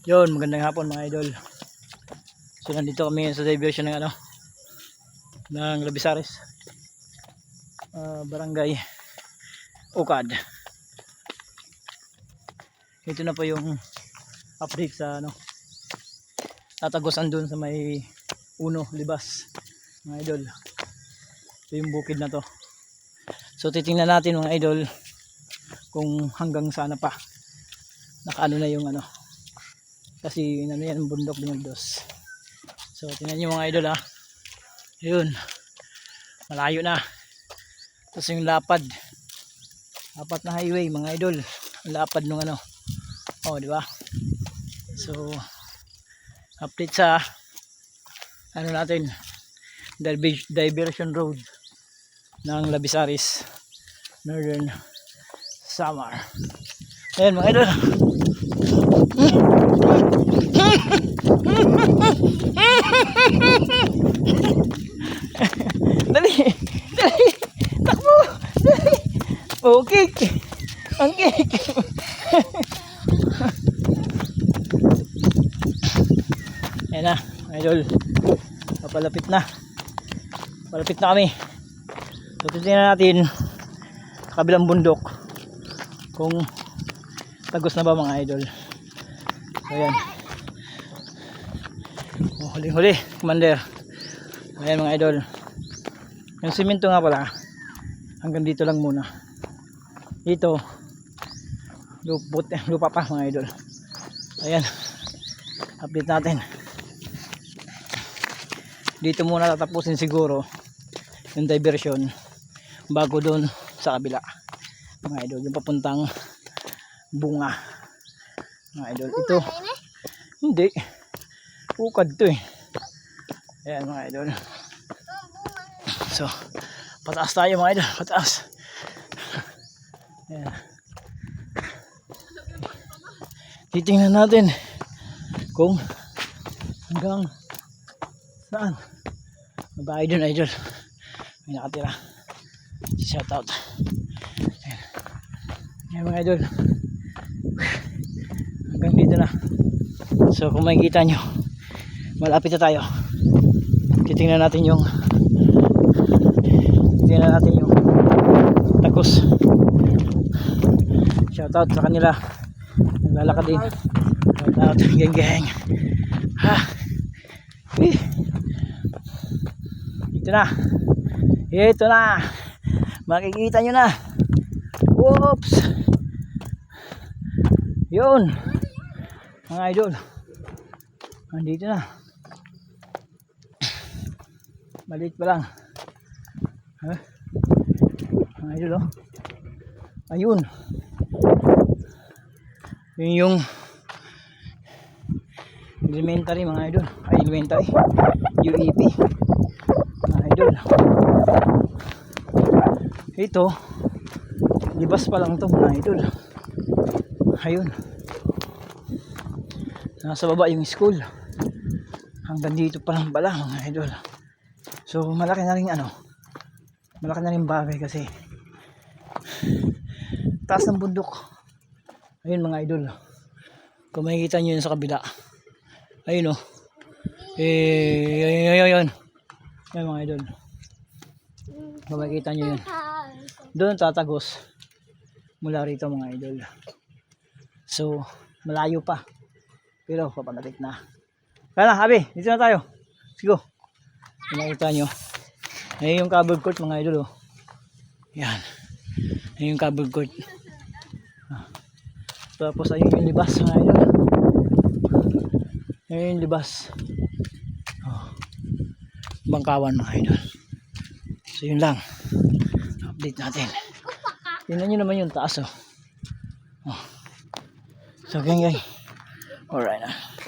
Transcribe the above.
Yun, magandang hapon mga idol. So nandito kami sa diversion ng ng Labisares, Barangay Ukad. Ito na po yung update sa tatagusan dun sa may Uno, Libas mga idol. Ito yung bukid na to. So titingnan natin mga idol kung hanggang sana pa nakaano na yung kasi yan bundok binagdos. So tingnan nyo mga idol yun, malayo na. Tapos yung lapad na highway mga idol, lapad nung di ba? So update sa natin, diversion road ng Labisares Northern Samar. Ayan mga idol. Dali, dali, takbo, dali. Oh, cake, ang cake. Ayan na, idol. Papalapit na. Palapit na kami. So, titingnan natin sa kabilang bundok kung tagos na ba mga idol. So, ayan. Oh, huling-huli, commander. Ayan mga idol. Yung simento nga pala, hanggang dito lang muna. Dito, lupa pa mga idol. Ayan. Update natin. Dito muna tatapusin siguro yung diversion bago doon sa kabila mga idol, yung papuntang Bunga mga idol. Ito hindi Ukad to ayan mga idol. So pataas tayo mga idol, pataas. Ayan. Titingnan natin kung hanggang saan mabahay dun idol. May nakatira, shout out. Ayan mga idol, hanggang dito na. So kung makikita nyo, malapit na tayo. Titingnan natin yung tagos. Shout out sa kanila, naglalakad din. Shout out geng geng. Ito na, makikita nyo na. Whoops, yun mga idol, nandito na. Maliit pa lang mga idol. Ayun, yun yung elementary mga idol. Elementary UEP mga idol. Ito Libas pa lang to mga idol. Ayun, nasa baba yung school, hanggang dito pa lang pala mga idol. So malaki na rin bagay kasi taas ng bundok. Ayun mga idol, kung makikita nyo yun sa kabila, ayun ayun mga idol, kung makikita nyo yun, doon tatagos mula rito mga idol. So malayo pa pero papalapit na. Kaya na, Abi, dito na tayo. Sigo. Nakita nyo, ayun yung covered court mga idol. Yan, ayun yung covered court. Tapos ayun yung libas mga idol. Ayun yung libas. Bangkawan mga idol. So yun lang, update natin. Tingnan nyo naman yung taas So gang. Alright na.